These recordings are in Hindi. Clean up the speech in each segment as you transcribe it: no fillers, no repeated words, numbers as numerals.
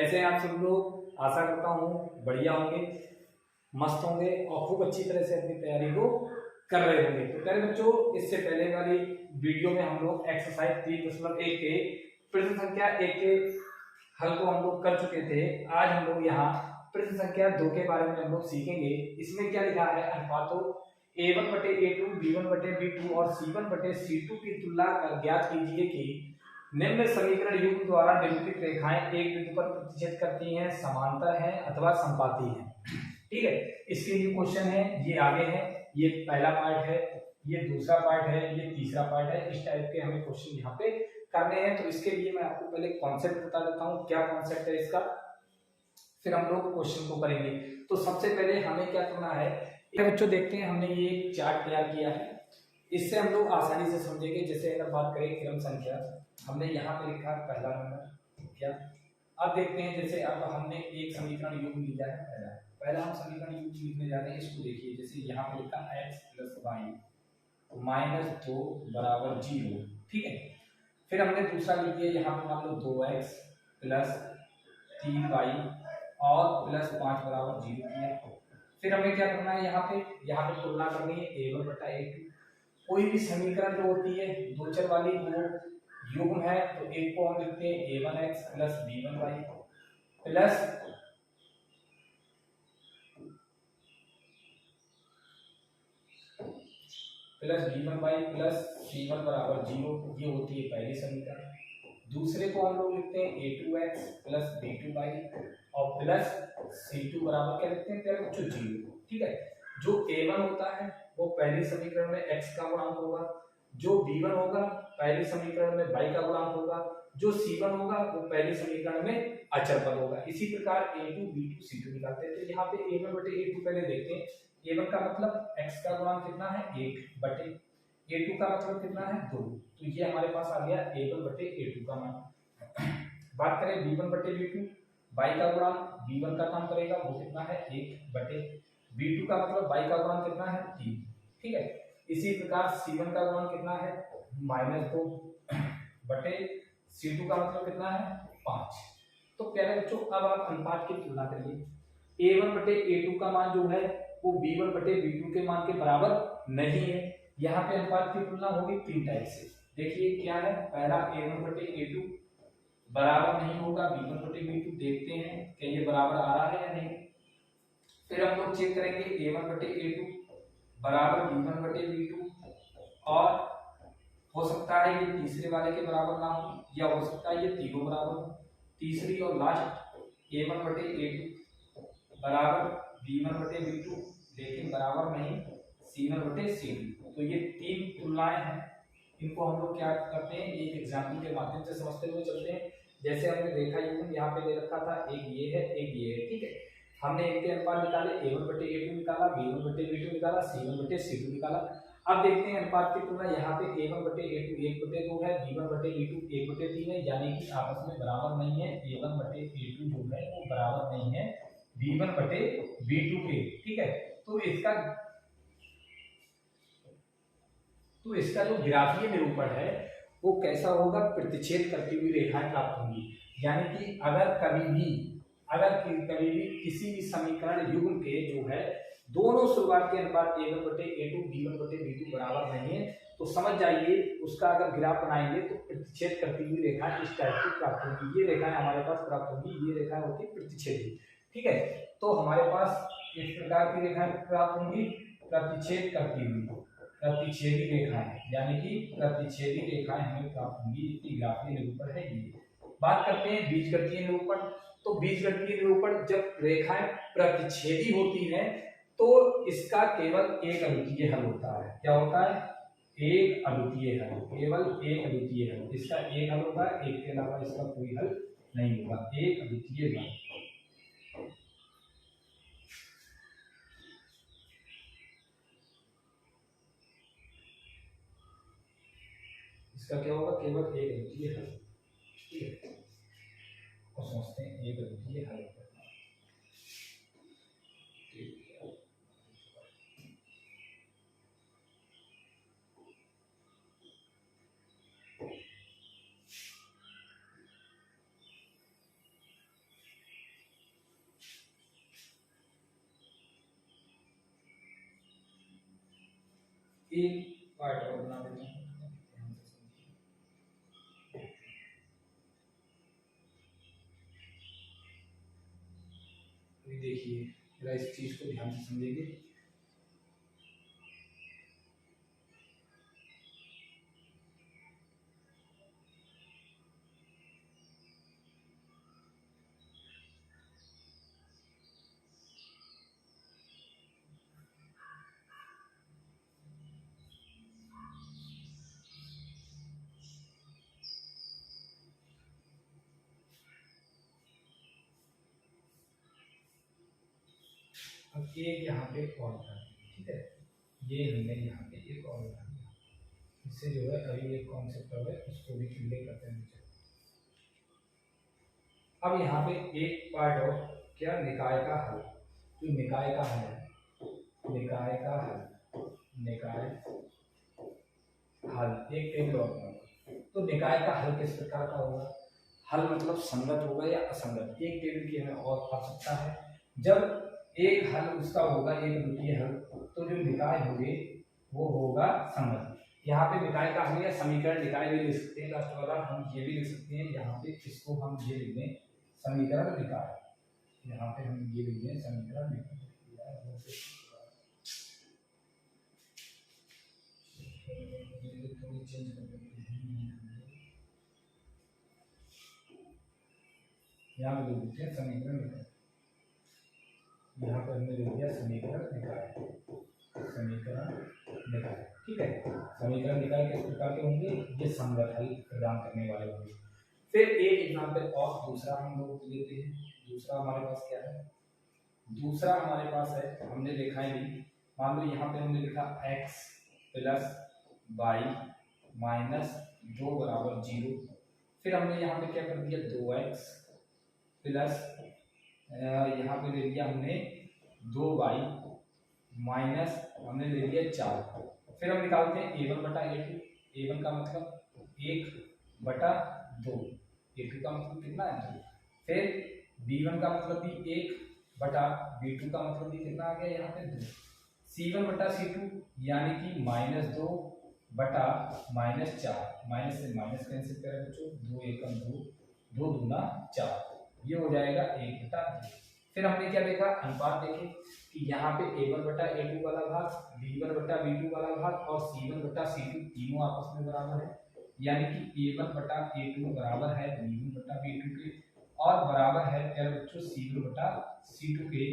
कैसे हैं आप सब लोग? आशा करता हूँ बढ़िया होंगे, मस्त होंगे और खूब अच्छी तरह से अपनी तैयारी को कर रहे होंगे। तो प्यारे बच्चों, इससे पहले वाली वीडियो में हम लोग एक्सरसाइज 3.1 के प्रश्न संख्या 1 के हल को हम लोग कर चुके थे। आज हम लोग यहाँ प्रश्न संख्या 2 के बारे में हम लोग सीखेंगे। इसमें क्या लिखा है? अनुपातों A1/A2, B1/B2 और C1/C2 की तुलना कर ज्ञात कीजिए कि निम्न समीकरण युग्म द्वारा निरूपित रेखाएं एक बिंदु पर प्रतिच्छेद करती हैं, समांतर हैं अथवा समपाती हैं। ठीक है, इसके लिए क्वेश्चन है, ये आगे है, ये पहला पार्ट है, ये दूसरा पार्ट है, ये तीसरा पार्ट है। इस टाइप के हमें क्वेश्चन यहाँ पे करने हैं। तो इसके लिए मैं आपको पहले कॉन्सेप्ट बता देता हूँ, क्या कॉन्सेप्ट है इसका, फिर हम लोग क्वेश्चन को करेंगे। तो सबसे पहले हमें क्या करना है, बच्चों देखते हैं, हमने ये एक चार्ट तैयार किया है, इससे हम लोग आसानी से समझेंगे। जैसे अगर बात करें क्रम संख्या, हमने यहाँ पे लिखा है पहला नंबर क्या। अब देखते हैं, जैसे अब हमने एक समीकरण युग्म लिया है, पहला हम समीकरण युग्म लिखने जा रहे हैं। इसको देखिए, जैसे यहाँ पे लिखा x + y -2 = 0। ठीक है, फिर हमने दूसरा लिख दिया, यहाँ पे मान लो 2x + 3y और +5 = 0 किया। फिर हमें क्या करना है, यहाँ पे तुलना करनी है A1/A2। कोई भी समीकरण जो होती है दो चर वाली, वो युग्म है, तो एक को हम लिखते हैं A1x + B1y plus B1y plus C1 = 0। ये होती है पहली समीकरण। दूसरे को हम लोग लिखते हैं A2x + B2y और प्लस C2 बराबर क्या लिखते हैं प्यारे बच्चों? 0। ठीक है, जो A1 होता है वो पहली समीकरण में x का गुणांक होगा, जो B1 होगा पहली समीकरण में y का गुणांक होगा, जो C1 होगा वो पहली समीकरण में अचर पद होगा। इसी प्रकार A2, B2, C2 निकालते हैं। तो यहाँ पे A1/A2 पहले देखते हैं। A1 का मतलब x का गुणांक कितना है? 1 A2 का मतलब कितना है? 2। तो ये हमारे पास आ गया A1/A2 का मान। बात करें B1/B2, y का गुणांक B1 का काम करेगा, वो कितना है? 1/B2 का मतलब y का गुणांक कितना है? 3। ठीक है, इसी प्रकार C1 का गुणांक कितना है? -2/C2 का मतलब कितना है? 5। तो प्यारे बच्चों, अब आप अनुपात की तुलना करिए। A1/A2 का मान जो है वो B1/B2 के मान के बराबर नहीं है। यहाँ पे अनुपात की तुलना होगी 3 टाइप से। देखिए क्या है, पहला A1/A2 बराबर नहीं होगा B1/B2। देखते हैं कि ये बराबर आ रहा है या नहीं। फिर हम लोग चेक करेंगे A1/A2 बराबर B1/B2, और हो सकता है ये तीसरे वाले के बराबर ना हो, या हो सकता है ये तीनों बराबर हो। तीसरी और लास्ट A1/A2 बराबर B1/B2, लेकिन बराबर नहीं C1/C2। तो ये तीन तुलनाएं हैं, इनको हम लोग क्या करते हैं, एक एग्जाम्पल के माध्यम से समझते हुए चलते हैं। जैसे हमने रेखा युग्म यहाँ पे ले रखा था, एक ये है, एक ये है। ठीक है, हमने इनके अनुपात निकाले, A1/A2 निकाला, B1/B2 निकाला, C1/C2 निकाला। अब देखते हैं अनुपात की तुलना। यहाँ पे A1/A2 1/2 है, B1/B2 1/3 है, यानी कि आपस में बराबर नहीं है। A1/A2 जो है वो बराबर नहीं है B1/B2 के। ठीक है, तो इसका जो ग्राफीय निरूपण है वो कैसा होगा? प्रतिच्छेद करती हुई रेखाएं प्राप्त होंगी। यानी कि अगर कभी भी किसी भी समीकरण युग्म के जो है दोनों शुरुआत के अनुपात A1/A2 B1/B2 बराबर नहीं है, तो समझ जाइए उसका अगर ग्राफ बनाएंगे तो प्रतिच्छेद करती हुई रेखाएं इस टाइप की प्राप्त होगी। ये रेखाएं हमारे पास प्राप्त होगी, ये रेखाएं होती प्रतिच्छेदी। ठीक है, तो हमारे पास इस प्रकार की रेखाएं प्राप्त होंगी प्रतिच्छेद करती हुई, प्रतिच्छेदी रेखाएं, यानी कि प्रतिच्छेदी रेखाएं हमें प्राप्त होंगी। इसकी ग्राफीय निरूपण है ये। बात करते हैं बीजगणितीय निरूपण। तो बीजगणितीय निरूपण, जब रेखाएं प्रतिच्छेदी होती हैं तो इसका केवल एक अद्वितीय हल होता है। क्या होता है? एक अद्वितीय हल, केवल एक अद्वितीय हल। इसका एक हल होगा, एक के अलावा इसका कोई हल नहीं होगा, एक अद्वितीय हल। इसका क्या होगा? केवल एक अद्वितीय हल। ठीक है, और सोचते हैं एक अद्वितीय हल। एक पार्ट और बना देते हैं। देखिए जरा इस चीज को ध्यान से समझिए। अब एक यहाँ पे और बना दिया, ठीक है, ये हमने यहाँ पे एक और बना दिया। इससे जो है अभी एक कॉन्सेप्ट है उसको भी क्लियर करते हैं। अब यहाँ पे एक पार्ट और क्या, निकाय का हल। जो निकाय का हल है, निकाय का हल, निकाय हल एक टेबल और बनाओ। तो निकाय का हल किस प्रकार का होगा, हल मतलब संगत होगा या असंगत, एक टेबल की हमें और आवश्यकता है। जब एक हल उसका होगा एक द्वितीय हल, तो जो निकाय होंगे वो होगा संगत। यहाँ पे निकाय का हल या समीकरण निकाय भी लिख सकते हैं, लास्ट वाला हम ये भी लिख सकते हैं। यहाँ पे इसको हम ये लिख दें समीकरण निकाय, यहाँ पे हम ये लिख दें समीकरण निकाय। थोड़ी चेंज कर देते हैं, यहाँ पे लिख देते हैं समीकरण निकाय। यहाँ पर हमने लिख दिया समीकरण निकाय, समीकरण निकाय, ठीक है। समीकरण निकाय किस प्रकार के होंगे, ये संगत हल प्रदान करने वाले होंगे। फिर एक एग्जांपल और दूसरा हम लोग लेते हैं। दूसरा हमारे पास क्या है, दूसरा हमारे पास है, हमने लिखा है भी, मान लो यहाँ पे हमने लिखा x प्लस वाई माइनस 2 बराबर 0। फिर हमने यहाँ पे क्या कर दिया 2x प्लस यहाँ पे ले लिया हमने 2y माइनस हमने ले लिया 4। फिर हम निकालते हैं a1 बटा a2। a1 का मतलब 1/2, a2 का मतलब कितना है 2। फिर b1 का मतलब भी 1 बटा b2 का मतलब भी कितना आ गया यहाँ पे 2। c1 बटा c2 यानी कि -2 बटा -4, माइनस से माइनस कैंसिल करें बच्चों, 2 एकम 2, 2 दूना 4, ये हो जाएगा 1/2। फिर हमने क्या देखा, अनुपात देखे कि यहाँ पे a1 बटा a2 वाला भाग, b1 बटा b2 वाला भाग और c1 बटा c2 तीनों आपस में बराबर है, यानी कि a1 बटा a2 बराबर है b1 बटा b2 के और बराबर है क्या बच्चों c1 बटा c2 के।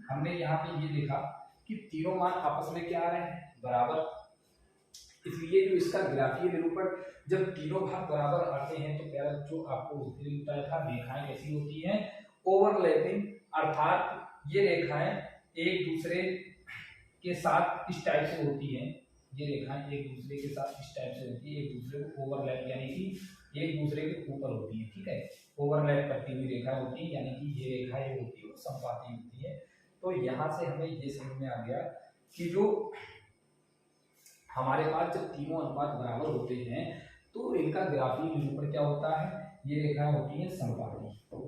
हमने यहाँ पे ये देखा कि तीनों मान आपस में क्या आ रहे हैं, बराबर। इसलिए जो इसका ग्राफीय निरूपण जब तीनों भाग बराबर आते हैं तो प्यारा बच्चों आपको उस दिन बताया था रेखाएं कैसी होती हैं, ओवरलैपिंग, अर्थात ये रेखाएं एक दूसरे के साथ इस टाइप से होती हैं, ये रेखाएं एक दूसरे के साथ इस टाइप से होती है, एक दूसरे को ओवरलैप यानी कि एक दूसरे के ऊपर होती है, ठीक है, ओवरलैप करती हुई रेखा होती है, यानी कि ये रेखा ये होती है समपाती होती है। तो यहाँ से हमें ये समझ में आ गया कि जो हमारे पास जब तीनों अनुपात बराबर होते हैं तो इनका ग्राफीय निरूपण क्या होता है, ये रेखाएं होती हैं समपाती।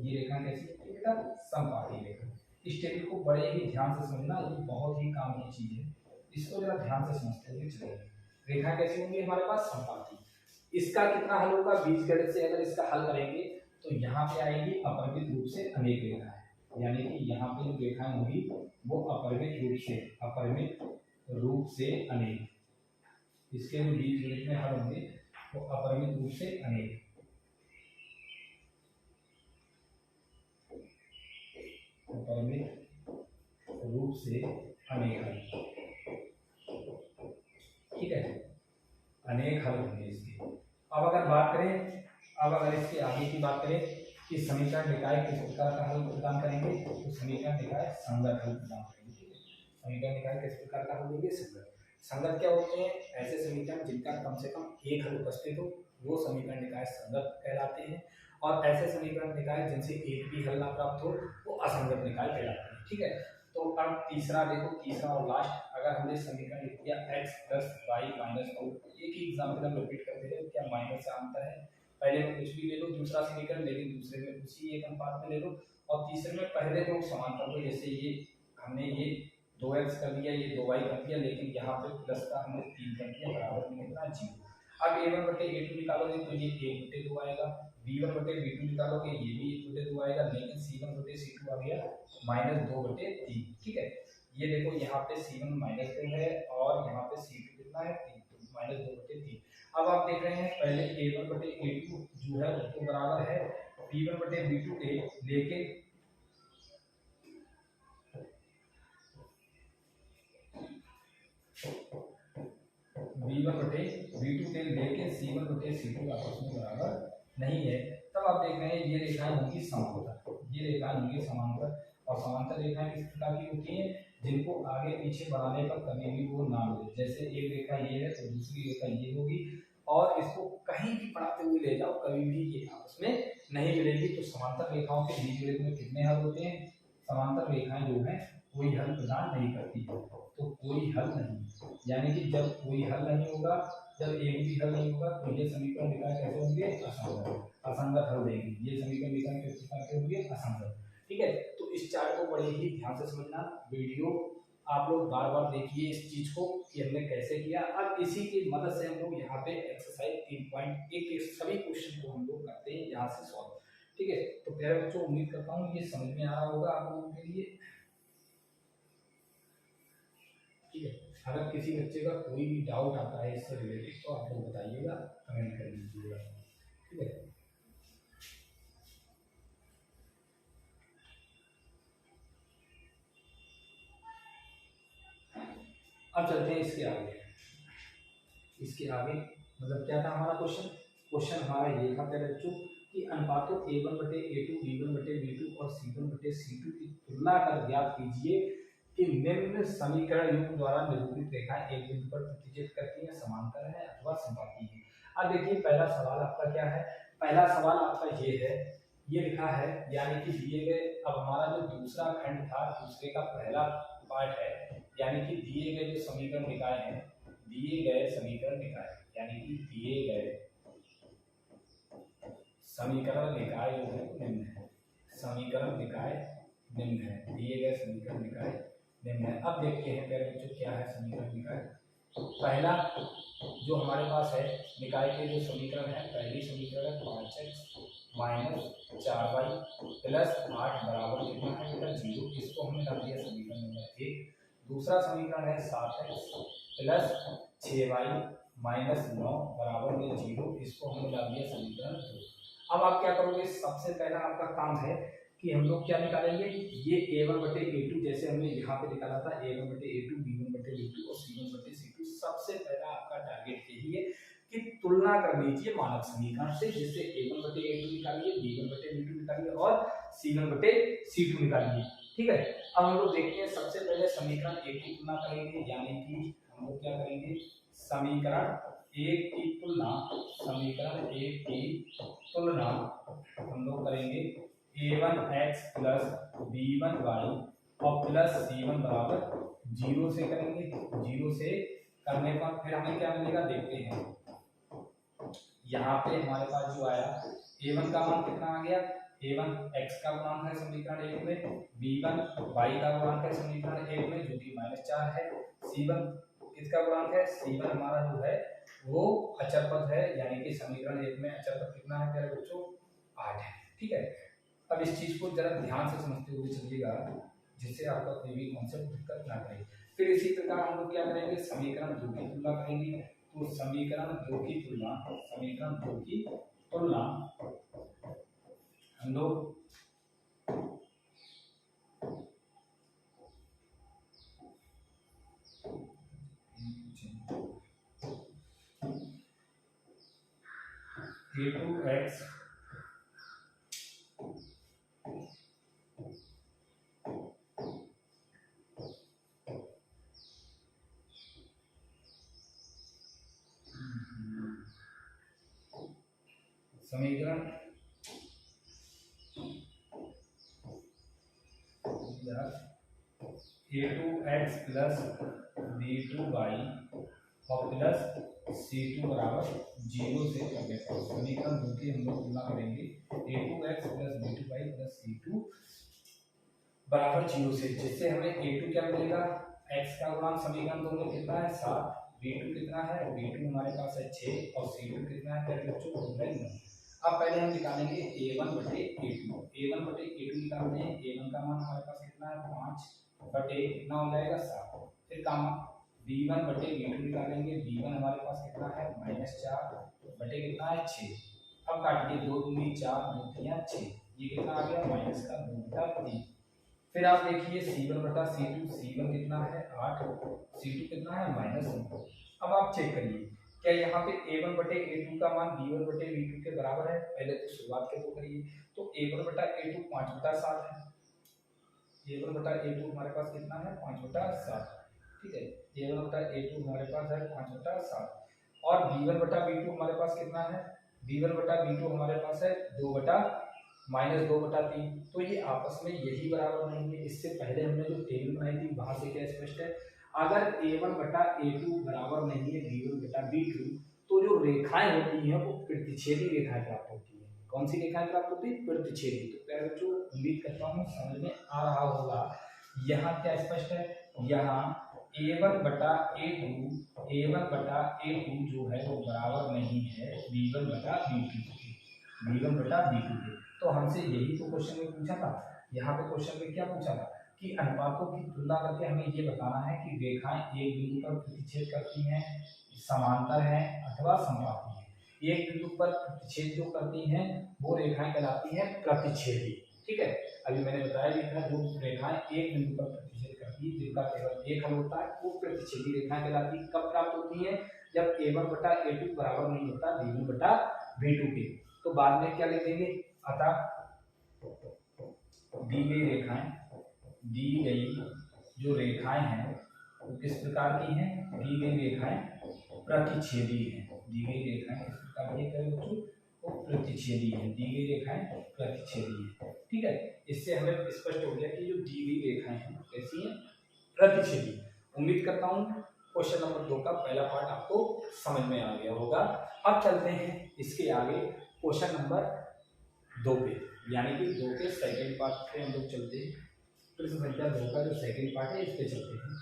ये रेखाएं कैसी होती है बेटा, समपाती रेखा। इस टेबल को बड़े ही ध्यान से समझना, ये बहुत ही काम की चीज है, इसको जरा ध्यान से समझते हुए चलेंगे। रेखा कैसी होंगी हमारे पास, समपाती। इसका कितना हल होगा, बीजगणित से अगर इसका हल करेंगे तो यहाँ पे आएगी अपरिमित रूप से अनेक रेखाएं, यानी कि यहाँ पे जो रेखाएं होंगी वो अपरिमित रूप से अनेक, इसके जो बीजगणित में हल होंगे वो अपरिमित रूप से अनेक, अपरिमित रूप से अनेक हल, ठीक है, अनेक हल होंगे इसके। अब अगर बात करें, अब अगर इसके आगे की बात करें कि समीकरण निकाय किस प्रकार का हल प्रदान करेंगे, तो समीकरण निकाय संगत हल प्रदान करेंगे। समीकरण निकाय किस प्रकार का हल देंगे, संगत। संगत क्या होते हैं, ऐसे समीकरण जिनका कम से कम एक हल उपस्थित हो वो समीकरण निकाय संगत कहलाते हैं, और ऐसे समीकरण निकाय जिनसे एक भी हल ना प्राप्त हो वो असंगत निकाय कहलाते हैं, ठीक है। तो अब तीसरा देखो, तीसरा और लास्ट, अगर हमने समीकरण लिख दिया x प्लस वाई माइनस 2, एक ही एग्जाम्पल हम रिपीट करते हैं, क्या माइनस से अंतर है, पहले में कुछ भी ले लो दूसरा समीकरण, लेकिन दूसरे में उसी एक अनुपात में ले लो, और तीसरे में पहले को समान कर दो। जैसे ये हमने ये 2x कर दिया, ये 2y कर दिया, लेकिन यहाँ पे प्लस का हमने 3 कर दिया, बराबर में कितना 0। अब a1 बटे a2 निकालोगे तो ये 1 बटे 2 आएगा, b1 बटे b2 निकालोगे ये भी 1 बटे 2 आएगा, लेकिन c1 बटे c2 आ गया -2 बटे 3। ठीक है, ये देखो यहाँ पे c1 -2 है और यहाँ पे c2 कितना है 3, तो -2 बटे 3। अब आप देख रहे हैं पहले a1 बटे a2 जो है उसको बराबर है b1 बटे b2 के, लेकिन b1 बटे b2 के, लेकिन c1 बटे c2 आपस में बराबर नहीं है। तब आप देख रहे हैं ये रेखाएं होंगी समांतर, ये रेखाएं होंगी समांतर, और समांतर रेखाएं किस प्रकार की होती हैं, जिनको आगे पीछे बढ़ाने पर कभी भी वो ना मिले। जैसे एक रेखा ये है तो दूसरी रेखा ये होगी, और इसको कहीं भी बढ़ाते हुए ले जाओ कभी भी ये आपस में नहीं मिलेगी। तो समांतर रेखाओं के बीच में कितने हल होते हैं, समांतर रेखाएं जो है कोई हल प्रदान नहीं करती है, तो कोई हल नहीं, यानी कि जब कोई हल नहीं होगा, जब एक भी हल नहीं होगा तो ये समीकरण निकाय कैसे होंगे, असंगत, असंगत हल देंगे। ये समीकरण निकाय किस प्रकार के होंगे, असंगत। ठीक है, तो इस चार्ट को बड़े ही ध्यान से समझना, वीडियो आप लोग बार बार देखिए इस चीज को कि हमने कैसे किया। अब इसी की मदद से हम लोग यहाँ पे एक्सरसाइज 3.1 के सभी क्वेश्चन को हम लोग करते हैं यहाँ से सॉल्व। ठीक है, तो प्यारे बच्चों उम्मीद करता हूँ ये समझ में आ रहा होगा आप लोगों के लिए। ठीक है, अगर किसी बच्चे का कोई भी डाउट आता है इससे रिलेटेड तो आप लोग बताइएगा, कमेंट कर दीजिएगा। ठीक है, अब चलते हैं इसके आगे। इसके आगे मतलब क्या था हमारा क्वेश्चन, क्वेश्चन हमारा ये था प्यारे बच्चों कि अनुपातों a1 बटे a2, b1 बटे b2 और c1 बटे c2 की तुलना कर ज्ञात कीजिए कि निम्न समीकरण युग्म द्वारा निरूपित रेखाएं एक बिंदु पर प्रतिच्छेद करती हैं, समांतर है अथवा समबाहु है। अब देखिए पहला सवाल आपका क्या है, पहला सवाल आपका ये है, ये लिखा है यानी कि दिए गए, अब हमारा जो दूसरा खंड था दूसरे का पहला पार्ट है, यानी कि दिए गए जो समीकरण निकाय हैं, दिए गए समीकरण निकाय यानी कि दिए गए समीकरण निकाय जो है निम्न है, समीकरण निकाय निम्न है, दिए गए समीकरण निकाय निम्न है। अब देखते हैं प्यारे बच्चों क्या है समीकरण निकाय। पहला जो हमारे पास है निकाय के जो समीकरण है, पहली समीकरण है 5x - 4y प्लस 8 बराबर कितना है बेटा 0, इसको हमने डाल दिया समीकरण नंबर 1। दूसरा समीकरण है 7x प्लस 6y माइनस 9 बराबर में 0, इसको हमने डाल दिया समीकरण 2। अब आप क्या करोगे, सबसे पहला आपका काम है कि हम लोग क्या निकालेंगे, ये a1 बटे a2 जैसे हमने यहाँ पे निकाला था a1 बटे a2, b1 बटे b2 और c1 बटे c2। सबसे पहला आपका टारगेट यही है कि तुलना कर लीजिए मानक समीकरण से, जिससे a1 बटे a2 निकालिए, b1 बटे b2 निकालिए और c1 बटे c2 निकालिए। ठीक है, अब हम लोग देखते हैं सबसे पहले समीकरण एक की तुलना करेंगे, यानी कि हम लोग क्या करेंगे, समीकरण एक की तुलना, समीकरण एक की तुलना हम लोग करेंगे a1x प्लस b1y और प्लस c1 बराबर 0 से करेंगे। 0 से करने पर फिर हमें क्या मिलेगा देखते हैं, यहाँ पे हमारे पास जो आया a1 का मान कितना आ गया, a1 x का गुणांक है समीकरण एक में, b1 y का गुणांक है समीकरण एक में जो कि -4 है, c1 किसका गुणांक है, c1 हमारा जो है वो अचर पद है, यानी कि समीकरण एक में अचर पद कितना है प्यारे बच्चों 8 है। ठीक है, अब इस चीज को जरा ध्यान से समझते हुए चलिएगा जिससे आपका कोई भी कॉन्सेप्ट दिक्कत ना करे। फिर इसी प्रकार हम लोग क्या करेंगे, समीकरण 2 की तुलना करेंगे। तो समीकरण 2 की तुलना, समीकरण 2 की तुलना हम लोग a2x समीकरण a2x प्लस b2y और प्लस c2 बराबर 0 से करने पर समीकरण 2 की हम लोग तुलना करेंगे a2x plus b2y plus c2 बराबर 0 से, जिससे हमें a2 क्या मिलेगा x का गुणांक समीकरण 2 में कितना है 7, v2 कितना है, v2 हमारे पास है 6 और c2 कितना है प्यारे बच्चों 9। अब पहले हम निकालेंगे a1 बटे a2, a1 बटे a2 निकालते हैं। a1 का मान हमारे पास कितना है 5 बटे कितना हो जाएगा 7। फिर काम b1 बटे b2 निकालेंगे, b1 हमारे पास कितना है -4 बटे कितना है 6। अब काटिए 2 दूनी 4 2 3 6, ये कितना आ गया माइनस का 2 बटा 3। फिर आप देखिए c1 बटा c2, c1 कितना है 8, c2 कितना है -9। अब आप चेक करिए क्या यहाँ पे a1 बटे a2 का मान b1 बटे b2 के बराबर है। पहले तो शुरुआत के तो करिए, तो a1 बटा a2 5 बटा 7 है, a1 बटा a2 हमारे पास कितना है 5 बटा 7, ठीक है। a1 बटा a2 हमारे पास है 5 बटा 7 और b1 बटा b2 हमारे पास कितना है, b1 बटा b2 हमारे पास है 2 बटा -2 बटा 3। तो ये आपस में यही बराबर नहीं है। इससे पहले हमने जो टेबल बनाई थी वहां से क्या स्पष्ट है, अगर a1 बटा a2 बराबर नहीं है b1 बटा b2 तो जो रेखाएं होती हैं वो प्रतिच्छेदी रेखाएं प्राप्त होती है। कौन सी रेखाएं प्राप्त होती है, प्रतिच्छेदी। तो प्यारे बच्चों उम्मीद करता हूँ समझ में आ रहा होगा। यहाँ क्या स्पष्ट है, यहाँ a1 बटा a2 जो है वो बराबर नहीं है b1 बटा b2 के, b1 बटा b2 के। तो हमसे यही तो क्वेश्चन में पूछा था। यहाँ पे क्वेश्चन में क्या पूछा था कि अनुपातों की तुलना करके हमें ये बताना है कि रेखाएं एक बिंदु पर प्रतिच्छेद करती हैं, समांतर हैं अथवा समपाती हैं। एक बिंदु पर प्रतिच्छेद जो करती हैं वो रेखाएं कहलाती हैं प्रतिच्छेदी, ठीक है। अभी मैंने बताया भी था जो रेखाएं एक बिंदु पर प्रतिच्छेद करती है जिनका केवल एक हल होता है वो प्रतिच्छेदी रेखाएं कहलाती है। कब प्राप्त होती है, जब a1 बटा a2 बराबर नहीं होता b1 बटा b2 के। तो बाद में क्या लिख देंगे, अतः दी गई जो रेखाएं हैं वो किस प्रकार की हैं, दी गई रेखाएं प्रतिच्छेदी हैं। दी गई रेखाएं किस प्रकार की है बच्चों, वो प्रतिच्छेदी है। दी गई रेखाएं प्रतिच्छेदी है, ठीक है। इससे हमें स्पष्ट हो गया कि जो दी गई रेखाएं हैं कैसी हैं, प्रतिच्छेदी। उम्मीद करता हूँ क्वेश्चन नंबर 2 का पहला पार्ट आपको समझ में आ गया होगा। अब चलते हैं इसके आगे क्वेश्चन नंबर 2 पे, यानी कि 2 के सेकंड पार्ट पे हम लोग चलते हैं। प्रश्न संख्या 2 का जो सेकंड पार्ट है इस पे चलते हैं।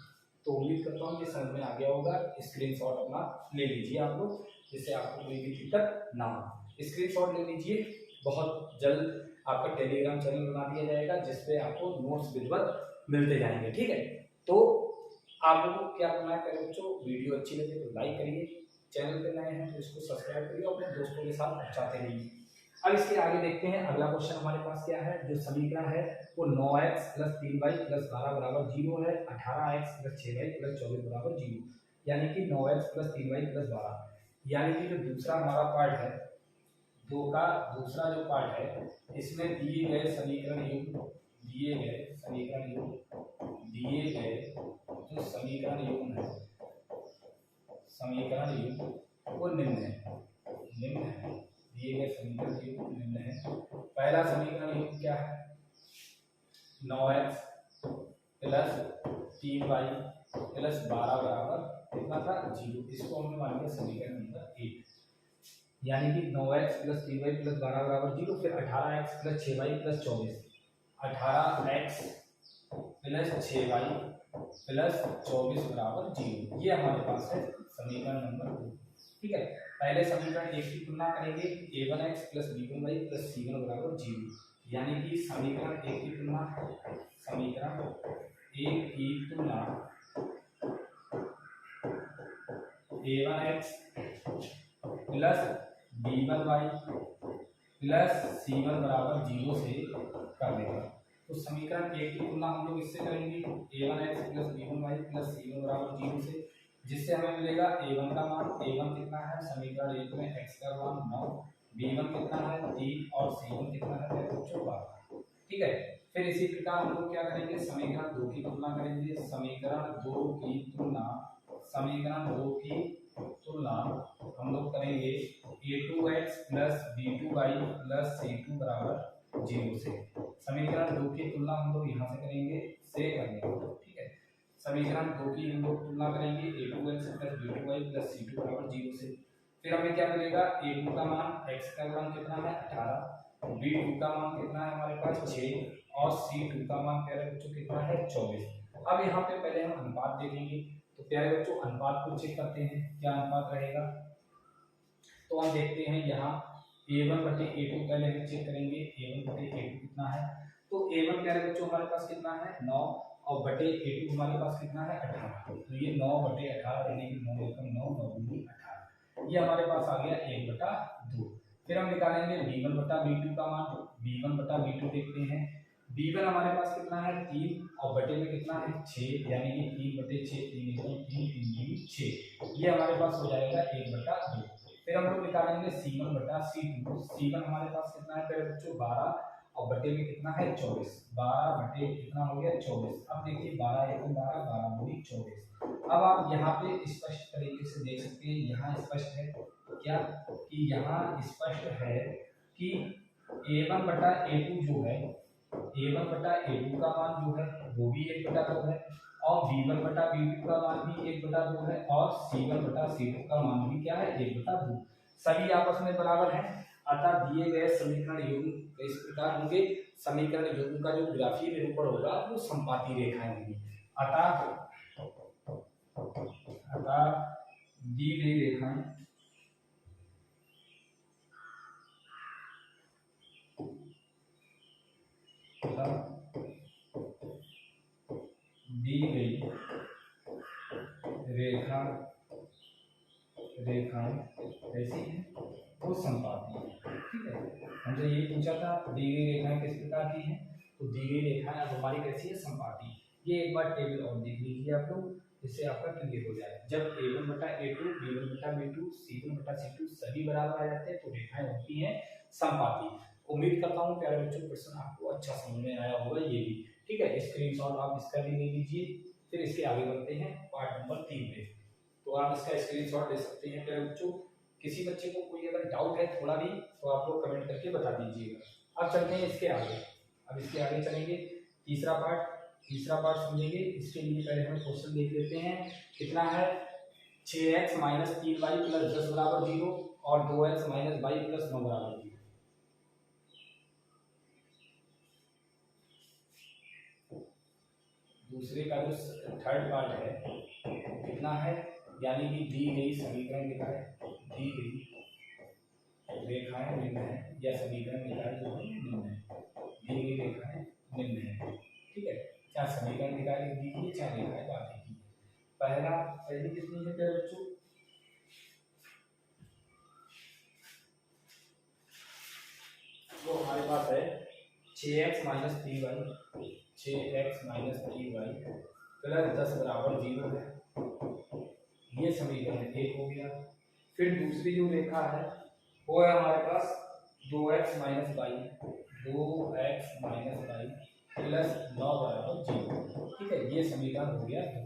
तो उम्मीद करता हूँ ये समझ में आ गया होगा। स्क्रीनशॉट अपना ले लीजिए आप लोग, जिससे आपको कोई भी दिक्कत ना हो। स्क्रीनशॉट ले लीजिए, बहुत जल्द आपका टेलीग्राम चैनल बना दिया जाएगा जिसपे आपको नोट्स विधिवत मिलते जाएंगे, ठीक है। तो आप लोगों को क्या करना है प्यारे बच्चों, वीडियो अच्छी लगे तो लाइक करिए, चैनल पे नए हैं तो इसको सब्सक्राइब करिए और अपने दोस्तों के साथ पहुंचाते रहिए। अब इसके आगे देखते हैं अगला क्वेश्चन हमारे पास क्या है। जो समीकरण है वो 9x + 3y + 12 बराबर 0 है, 18x + 6y + 24 बराबर 0, यानी कि 9x + 3y + 12। यानी कि जो दूसरा हमारा पार्ट है, 2 का दूसरा जो पार्ट है इसमें दिए गए समीकरण युग्म जो समीकरण युग्म वो निम्न है। दिए गए समीकरण युग्म निम्न है। पहला समीकरण युग्म क्या है, 9x + 3y + 12 बराबर कितना था 0। इसको हमने मान लिया समीकरण नंबर 1, यानी कि 9x + 3y + 12 बराबर 0। फिर 18x + 6y + 24, 18x + 6y + 24 बराबर 0, ये हमारे पास है समीकरण नंबर 2, ठीक है। पहले समीकरण 1 की तुलना करेंगे, a1x + b1y + c1 बराबर 0, यानी कि समीकरण 1 की तुलना a1x + b1y + c1 बराबर 0 से कर देगा। तो समीकरण 1 की तुलना हम लोग इससे करेंगे, a1x + b1y + c1 बराबर 0 से, जिससे हमें मिलेगा a1 का मान, a1 कितना है समीकरण 1 में x का मान 9, b1 कितना है 3 और c1 कितना है 12, ठीक है। फिर इसी प्रकार हम लोग क्या करेंगे, समीकरण 2 की तुलना करेंगे। समीकरण 2 की तुलना हम लोग करेंगे a2x + b2y + c2 बराबर 0 से। समीकरण 2 की तुलना हम लोग यहाँ से करेंगे, ठीक है। समीकरण 2 की हम लोग तुलना करेंगे a2x + b2y + c2 बराबर 0 से। फिर हमें क्या मिलेगा, a2 का मान x का गुणांक कितना है 18, b2 का मान कितना है हमारे पास 6 और c2 का मान प्यारे बच्चों कितना है 24। अब यहाँ पे पहले हम अनुपात देखेंगे। तो प्यारे बच्चों अनुपात को चेक करते हैं, क्या अनुपात रहेगा। तो हम देखते हैं यहाँ a1 बटे a2 पहले हम चेक करेंगे, a1 बटे a2 कितना है। तो a1 प्यारे बच्चों हमारे पास कितना है 9 और बटे a2 हमारे पास कितना है 18। तो ये 9 बटे 18 यानी कि 9 एकम 9 9 दूनी 18, ये हमारे पास आ गया 1/2। फिर हम निकालेंगे b1 बटा b2 का मान। b1 बटा b2 देखते हैं, b1 हमारे पास कितना है 3 और बटे में कितना है 6, यानी कि 3 बटे 6 3 एकम 3 3 दूनी 6, ये हमारे पास हो जाएगा 1/2। फिर हम लोग निकालेंगे c1 बटा c2। c1 हमारे पास कितना है पहले बच्चों 12 और बटे में कितना है 24, 12 बटे कितना हो गया 24। अब देखिए 12 एकम 12 12 दूनी 24। अब आप यहाँ पे स्पष्ट तरीके से देख सकते हैं, यहाँ स्पष्ट है क्या कि यहाँ स्पष्ट है कि a1 बटा a2 जो है, a1 बटा a2 का मान जो है वो भी 1/2 है और b1 बटा b2 का मान भी 1/2 है और c1 बटा c2 का मान भी क्या है 1/2। सभी आपस में बराबर हैं, अतः दिए गए समीकरण युग्म इस प्रकार होंगे। समीकरण युग्म का जो ग्राफीय निरूपण होगा वो संपाती रेखाएं होंगी। अतः दी गई रेखाएं दी गई रेखाएं ऐसी हैं वो संपाती है। ठीक है, हमसे ये पूछा था दी गई रेखाएं किस प्रकार की हैं, तो दी गई रेखाएं अब हमारी कैसी है संपाती। ये एक बार टेबल और देख लीजिए आप लोग, इससे आपका क्लियर हो जाए। जब a1 बटा a2 b1 बटा b2 c1 बटा c2 सभी बराबर आ जाते हैं तो रेखाएं होती हैं संपाती। उम्मीद करता हूँ प्यारे बच्चों प्रश्न आपको अच्छा समझ में आया होगा ये भी। ठीक है, स्क्रीनशॉट आप इसका भी ले लीजिए। फिर इसके आगे बढ़ते हैं पार्ट नंबर 3 में। तो आप इसका स्क्रीनशॉट ले सकते हैं प्यारे बच्चों। किसी बच्चे को कोई अगर डाउट है थोड़ा भी तो आप लोग कमेंट करके बता दीजिएगा। अब चलते हैं इसके आगे। अब इसके आगे चलेंगे तीसरा पार्ट समझेंगे। इसके लिए पहले हम क्वेश्चन देख लेते हैं। कितना है 6x माइनस 3y प्लस 10 बराबर 0 और 2x माइनस y प्लस 9 बराबर 0। दूसरे का जो थर्ड पार्ट है कितना है, यानी कि दी गई समीकरण लिखा है, दी गई रेखाएं निम्न है या समीकरण लिखा है जो निम्न है, दी गई रेखाएं निम्न है। ठीक है, चाहे समीकरण लिखा है लिख दीजिए, चाहे रेखाएं बात कीजिए। पहली कितनी है प्यारे बच्चों, तो हमारे पास है 6x minus 3y, 6x minus 3y plus 10 बराबर 0 है। ये समीकरण एक हो गया। फिर दूसरी जो रेखा है वो है हमारे पास 2x minus y, 2x minus y plus 9 बराबर 0। ठीक है, ये समीकरण हो गया 2।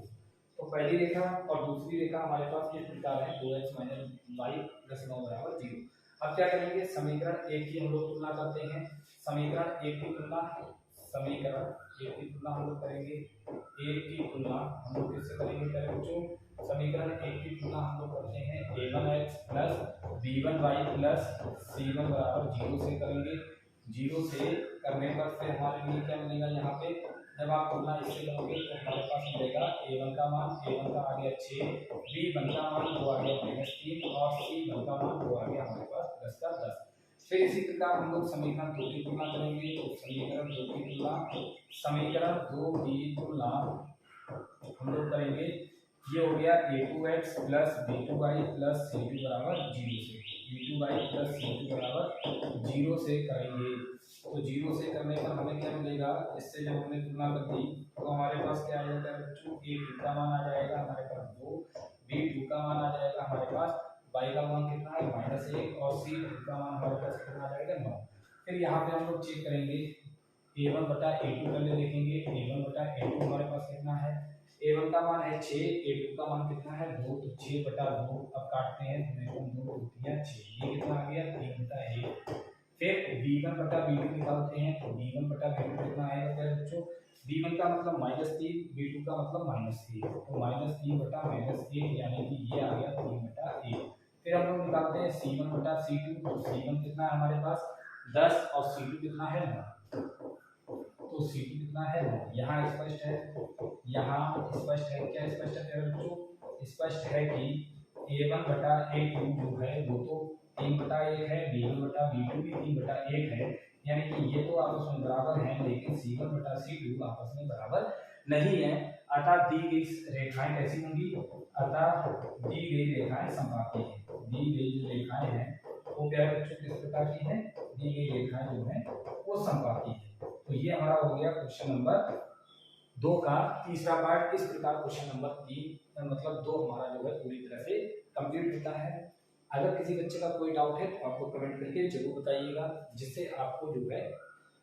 तो पहली रेखा और दूसरी रेखा हमारे पास किस प्रकार है 2x माइनस y प्लस 9 बराबर 0। अब क्या करेंगे, समीकरण एक की हम लोग तुलना करते हैं। समीकरण एक की तुलना हम लोग करेंगे, एक की तुलना हम लोग किससे करेंगे प्यारे बच्चों, समीकरण एक की तुलना हम लोग करते हैं a1x plus b1y plus c1 बराबर 0 से करेंगे। 0 से करने पर फिर हमारे लिए क्या मिलेगा, यहाँ पे जब आप तुलना इससे करोगे तो हमारे पास मिलेगा a1 का मान, a1 का आ गया 6, b1 का मान वो आ गया -3 और c1 का मान वो आ गया हमारे पास 10 का 10। फिर इसी प्रकार हम लोग समीकरण 2 की तुलना करेंगे। तो समीकरण 2 की तुलना हम लोग करेंगे, ये हो गया a2x plus b2y plus c2 बराबर 0 से, b2y प्लस c2 बराबर 0 से करेंगे। तो 0 से करने पर हमें क्या मिलेगा, इससे जब हमने तुलना कर दी तो हमारे पास क्या आ जाएगा बच्चों, a2 का मान आ जाएगा हमारे पास 2, b2 का मान आ जाएगा हमारे पास, y का मान कितना है -1 और c2 का मान हमारे पास कितना आ जाएगा 9। फिर यहाँ पे हम लोग चेक करेंगे a1 बटा a2 पहले देखेंगे। a1 बटा a2 हमारे पास कितना है, a1 का मान है 6, a2 का मान कितना है 2, तो 6 बटा 2 अब काटते हैं तो 2 2 6, ये कितना आ गया 3 बटा 1। फिर b1 बटा b2 निकालते हैं तो b1 बटा b2 कितना आएगा क्या बच्चों, b1 का मतलब -3, b2 का मतलब -1, तो -3 बटा -1 यानी कि ये आ गया 3 बटा 1। फिर हम लोग निकालते हैं c1 बटा c2, तो c1 कितना है हमारे पास 10 और c2 कितना है 9। तो तो C2 कितना है, यहाँ स्पष्ट है, यहाँ स्पष्ट है, क्या स्पष्ट है मेरे बच्चों, स्पष्ट है कि A1 बटा A2 जो है वो तो 3/1 है, B1 बटा B2 भी 3/1 है, यानी कि ये तो आपस में बराबर हैं, लेकिन C1 बटा C2 आपस में बराबर नहीं है। अतः दी गई रेखाएं कैसी होंगी, अतः दी गई रेखाएं समपाती हैं। दी गई जो रेखाएं हैं वो प्यारे बच्चों किस प्रकार की हैं, दी गई रेखाएं जो हैं वो समपाती है। तो ये हमारा हो गया क्वेश्चन नंबर 2 का तीसरा पार्ट। इस प्रकार क्वेश्चन नंबर 3 मतलब 2 हमारा जो है पूरी तरह से कंप्लीट होता है। अगर किसी बच्चे का कोई डाउट है तो आपको कमेंट करके जरूर बताइएगा, जिससे आपको जो है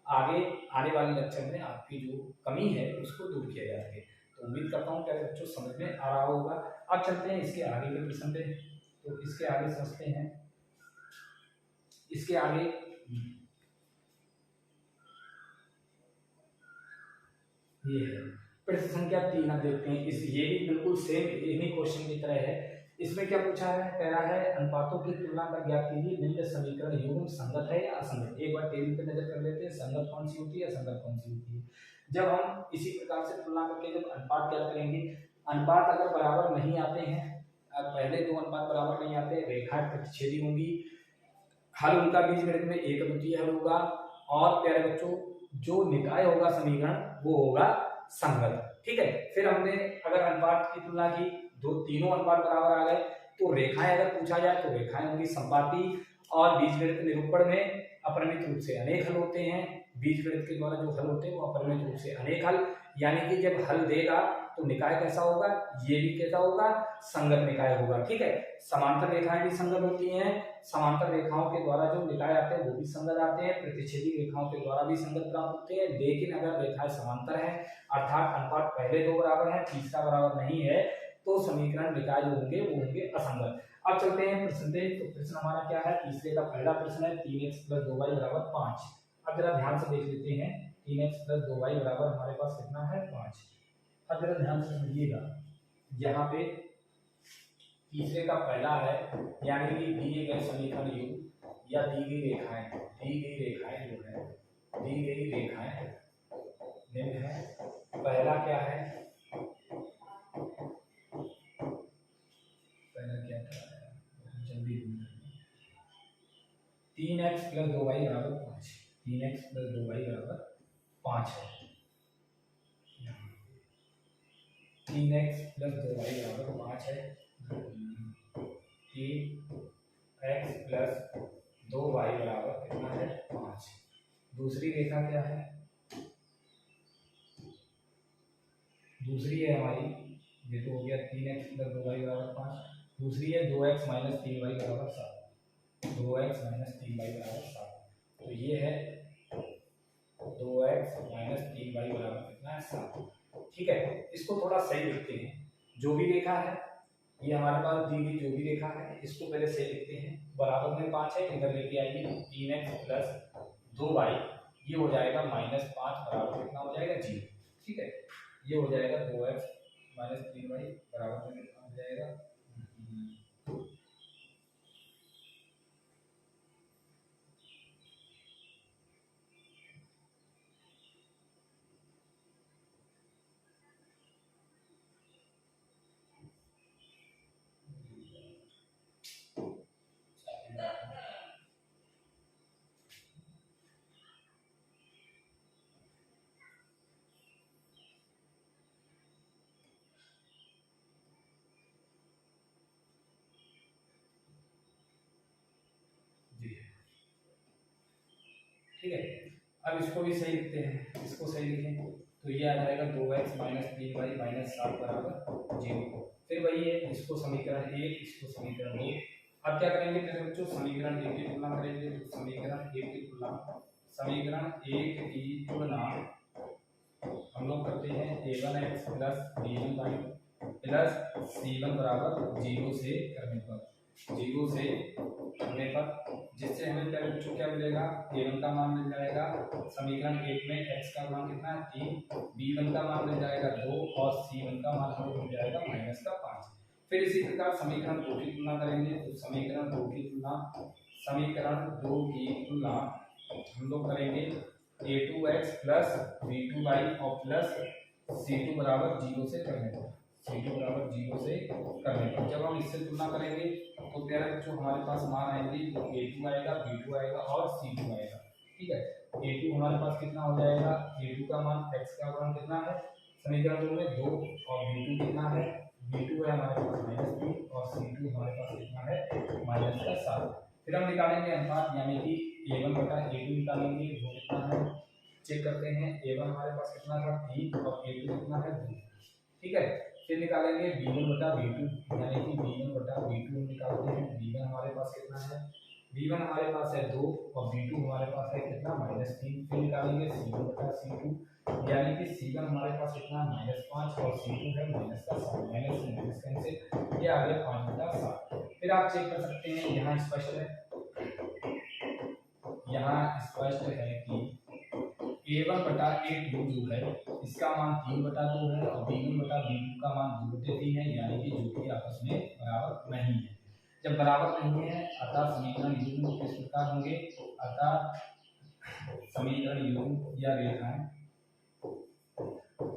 आगे आने वाले लेक्चर में आपकी जो कमी है उसको दूर किया जा सके। तो उम्मीद करता हूँ प्यारे बच्चों समझ में आ रहा होगा। अब चलते हैं इसके आगे के प्रश्न पे। तो इसके आगे समझते हैं, इसके आगे ये है प्रश्न संख्या 3। आप देखते हैं इस ये भी बिल्कुल सेम इन्हीं क्वेश्चन की तरह है। इसमें क्या पूछा है, कह रहा है अनुपातों की तुलना कर ज्ञात कीजिए निम्न समीकरण युग्म संगत है या असंगत। एक बार टेबल पे नजर कर लेते हैं, संगत कौन सी होती है, असंगत कौन सी होती है। जब हम इसी प्रकार से तुलना करके जब अनुपात ज्ञात करेंगे, अनुपात अगर बराबर नहीं आते हैं, पहले 2 अनुपात बराबर नहीं आते, रेखाएं प्रतिच्छेदी होंगी, हल उनका बीजगणित में एक द्वितीय हल होगा, और प्यारे बच्चों जो निकाय होगा समीकरण वो होगा संगत। ठीक है, फिर हमने अगर अनुपात की तुलना की, तीनों अनुपात बराबर आ गए, तो रेखाएं अगर पूछा जाए तो रेखाएं होंगी संपाती, और बीजगणित निरूपण में अपरिमित रूप से अनेक हल होते हैं। बीजगणित के द्वारा जो हल होते हैं वो अपरिमित रूप से अनेक हल, यानी कि जब हल देगा तो निकाय कैसा होगा, ये भी कैसा होगा, संगत निकाय होगा। ठीक है, समांतर रेखाएं भी संगत होती हैं, समांतर रेखाओं के द्वारा जो निकाय आते हैं वो भी संगत आते हैं, प्रतिच्छेदी रेखाओं के द्वारा भी संगत प्राप्त होते हैं। लेकिन अगर रेखाएं समांतर है अर्थात अनुपात पहले 2 बराबर है, तीसरा बराबर नहीं है, तो समीकरण निकाय जो होंगे वो होंगे असंगत। अब चलते हैं प्रश्न पे। तो प्रश्न हमारा क्या है, तीसरे का पहला प्रश्न है 3x + 2y = 5। अब जरा ध्यान से देख लेते हैं, 3x + 2y बराबर हमारे पास कितना है, 5। अब जरा ध्यान से समझिएगा, यहाँ पे तीसरे का पहला है, यानी कि दिए गए समीकरण युग्म या दी गई रेखाएं जो है, दी गई रेखाएं निम्न है। पहला क्या है, पहला क्या था, जल्दी 3x + 2y = 5। 3x + 2y = 5 है। 3x + 2y = 5 है। 3x + 2y = कितना है, 5। दूसरी रेखा क्या है, दूसरी है हमारी, ये तो हो गया 3x + 2y = 5। दूसरी है 2x - 3y = 7। 2x - 3y = 7। तो ये है 2x - 3y = कितना है, 7। ठीक है, इसको थोड़ा सही लिखते हैं। जो भी रेखा है, ये हमारे पास दी गई जो भी रेखा है, इसको पहले सही लिखते हैं। बराबर में 5 है, इधर लेके आइए, 3x + 2y, ये हो जाएगा -5 बराबर कितना हो जाएगा, 0। ठीक है, ये हो जाएगा 2x - 3y बराबर में कितना हो जाएगा, ठीक है। अब इसको भी सही लिखते हैं, इसको सही लिखें तो ये आ जाएगा 2x - 3y - 7 = 0। फिर वही है, इसको समीकरण 1, इसको समीकरण 2। अब क्या करेंगे मेरे बच्चों, समीकरण 1 की तुलना करेंगे। तो समीकरण 1 की तुलना हम लोग करते हैं a1x + b1y + c1 = 0 से करने पर, 0 से करने पर, जिससे हमें क्या बच्चों क्या मिलेगा, a1 का मान मिल जाएगा। समीकरण 1 में x का मान कितना है, 3, b1 का मान मिल जाएगा 2, और c1 का मान हमें मिल जाएगा -5। फिर इसी प्रकार समीकरण 2 की तुलना करेंगे। तो समीकरण 2 की तुलना हम लोग करेंगे a2x प्लस b2y और प्लस c2 बराबर 0 से करने पर, c2 बराबर 0 से करने पर जब हम इससे तुलना करेंगे तो प्यारे बच्चों हमारे पास मान आएंगे तो a2 आएगा, b2 आएगा और c2 आएगा। ठीक है, a2 हमारे पास कितना हो जाएगा, a2 का मान x का मान कितना है समीकरण में 2 और b2 कितना है, b2 है हमारे पास -3 और c2 हमारे पास कितना है -7। फिर हम निकालेंगे अनुपात यानी कि a1 बटा a2 निकालेंगे, वो कितना है चेक करते हैं। a1 हमारे पास कितना था 3 और a2 कितना है 2। ठीक है, फिर निकालेंगे b1 बटा b2 यानी कि b1 बटा b2 निकालते हैं। b1 हमारे पास कितना है, b1 हमारे पास है 2 और b2 हमारे पास है कितना -3। फिर निकालेंगे c1 बटा c2 यानी कि c1 हमारे पास कितना -5 और c2 है -7, माइनस से माइनस कैंसिल, ये आ गया 5 बटा 7। फिर आप चेक कर सकते हैं, यहाँ स्पष्ट है, यहाँ स्पष्ट है कि a1 बटा a2 जो है इसका मान 3 बटा 2 है और b1 बटा b2 का मान 2 बटे 3 है, यानी कि जो कि आपस में बराबर नहीं है। जब बराबर नहीं है अतः समीकरण युग्म किस प्रकार होंगे, अतः समीकरण युग्म या रेखाएं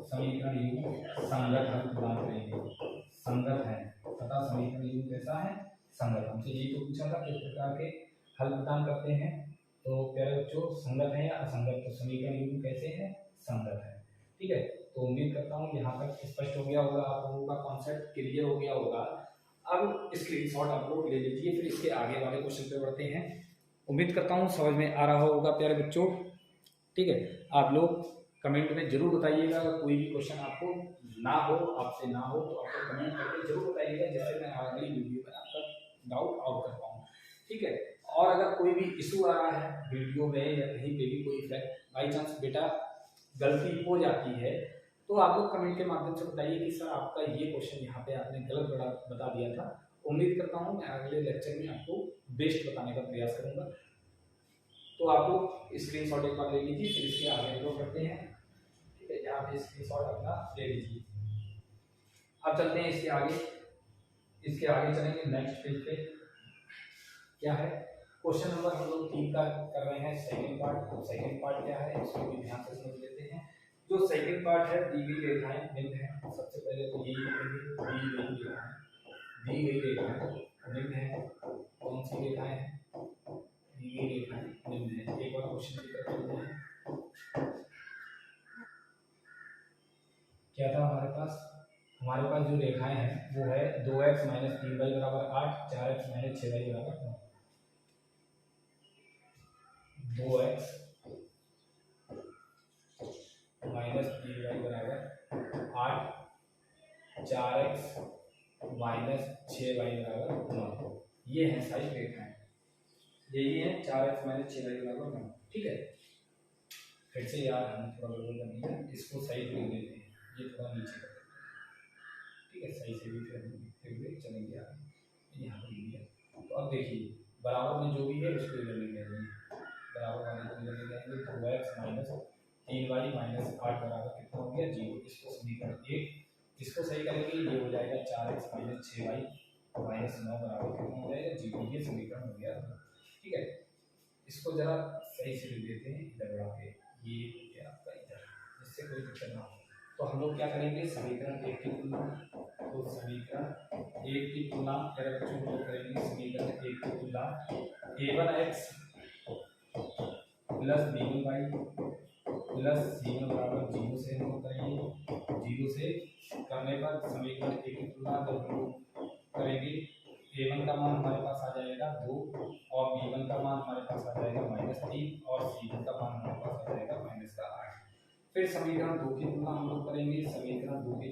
समीकरण युग्म संगत हल प्रदान करेंगे, संगत है अतः समीकरण युग्म कैसा है, संगत। हमसे यही तो पूछा था किस प्रकार के हल प्रदान करते हैं, तो प्यारे बच्चों संगत है या असंगत, तो समीकरण युग्म कैसे है, संगत है। ठीक है, तो उम्मीद करता हूँ यहाँ तक स्पष्ट हो गया होगा, आप लोगों का कॉन्सेप्ट क्लियर हो गया होगा। अब स्क्रीनशॉट आप लोग ले लीजिए, फिर इसके आगे वाले क्वेश्चन पे बढ़ते हैं। उम्मीद करता हूँ समझ में आ रहा होगा प्यारे बच्चों। ठीक है, आप लोग कमेंट में जरूर बताइएगा, अगर कोई भी क्वेश्चन आपको ना हो, आपसे ना हो तो आप लोग कमेंट करके जरूर बताइएगा, जिससे मैं अगली वीडियो में आपका डाउट आउट कर पाऊँ। ठीक है, और अगर कोई भी इशू आ रहा है वीडियो में या कहीं पे भी कोई बाई चांस बेटा गलती हो जाती है, तो आप लोग कमेंट के माध्यम से बताइए कि सर आपका ये क्वेश्चन यहाँ पे आपने गलत बता दिया था। उम्मीद करता हूँ मैं अगले लेक्चर में आपको बेस्ट बताने का प्रयास करूँगा। तो आप लोग स्क्रीनशॉट एक बार ले लीजिए, फिर इसके आगे हम लोग करते हैं। ठीक है, यहाँ पे स्क्रीनशॉट अपना ले लीजिए। अब चलते हैं इसके आगे, चलेंगे नेक्स्ट पेज पे। क्या है क्वेश्चन नंबर हम लोग 3 का कर रहे हैं, सेकंड पार्ट। तो सेकंड पार्ट क्या है इसको भी ध्यान से समझ लेते हैं। जो सेकंड पार्ट है, दी गई रेखाएं निम्न है। सबसे पहले तो ये दी गई रेखाएं निम्न है। कौन सी रेखाएं हैं, दी गई रेखाएं निम्न है। एक और क्वेश्चन की तरफ चलते हैं। क्या था हमारे पास जो रेखाएं हैं वो है 2x - 3y बराबर 8, 4x - 6y बराबर 9। 2x - 3y बराबर 8, 4x - 6y बराबर 9। ये है सारी रेखाएं, यही है 4x - 6y बराबर 9। ठीक है, फिर से यार हमें थोड़ा गड़बड़ करनी है, इसको सही लिख देते हैं, ये थोड़ा नीचे कर देते हैं। ठीक है, सही से भी फिर चलेंगे आगे। यहाँ पर लिख दिया, तो अब देखिए बराबर में जो भी है उसको इधर लिख देंगे, बराबर वाले को इधर ले जाएंगे। 2x - 3y - 8 बराबर कितना हो गया 0। इसको समीकरण 1, इसको सही करेंगे ये हो जाएगा 4x - 6y - 9 बराबर कितना हो जाएगा 0। ये समीकरण हो गया। ठीक है, इसको जरा सही से लिख देते हैं इधर बढ़ा के, ये हो गया आपका इधर, जिससे कोई दिक्कत ना हो। तो हम लोग क्या करेंगे, समीकरण 1 की तुलना, तो समीकरण 1 की तुलना अगर बच्चों हम लोग करेंगे, समीकरण 1 की तुलना a1x plus b1y plus c1 बराबर 0 से हम लोग करेंगे। 0 से करने पर समीकरण 1 की तुलना जब हम लोग करेंगे, a1 का मान हमारे पास आ जाएगा 2 और b1 का मान हमारे पास आ जाएगा -3 और c1 का मान हमारे पास आ जाएगा -8। फिर समीकरण 2 की तुलना हम लोग करेंगे, समीकरण 2 की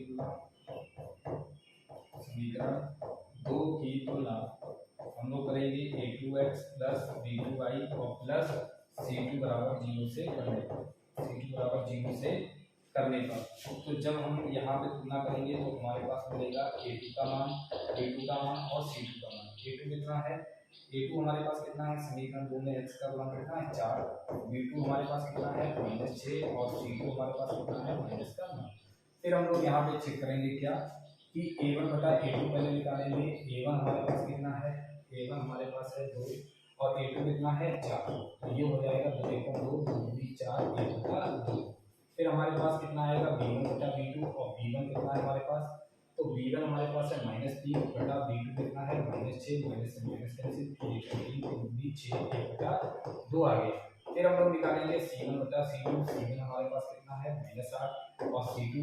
तुलना हम लोग करेंगे a2x प्लस b2y और प्लस c2 बराबर 0 से करने पर, c2 बराबर 0 से करने पर। तो जब हम यहाँ पे तुलना करेंगे तो हमारे पास मिलेगा a2 का मान और c2 का मान। a2 कितना है, a2 हमारे पास कितना है, समीकरण 2 में x का मान कितना है 4, b2 हमारे पास कितना है -6 और c2 हमारे पास कितना है -9। फिर हम लोग यहाँ पे चेक करेंगे क्या कि a1 बटा a2 पहले निकालेंगे। a1 हमारे पास कितना है, a1 हमारे पास है 2 और A2 कितना है 4, तो ये हो जाएगा 2 एकम 2, 2 दूनी 4, 1/2। फिर हमारे पास कितना आएगा B1 बटा B2, और B1 कितना है हमारे पास, तो B1 हमारे पास है -3 बटा B2 कितना है -6, माइनस से माइनस कैंसिल, 3 दूनी 6, 1/2 आ गए। फिर हम लोग निकालेंगे C1 बटा C2, C1 हमारे पास कितना है -8 और C2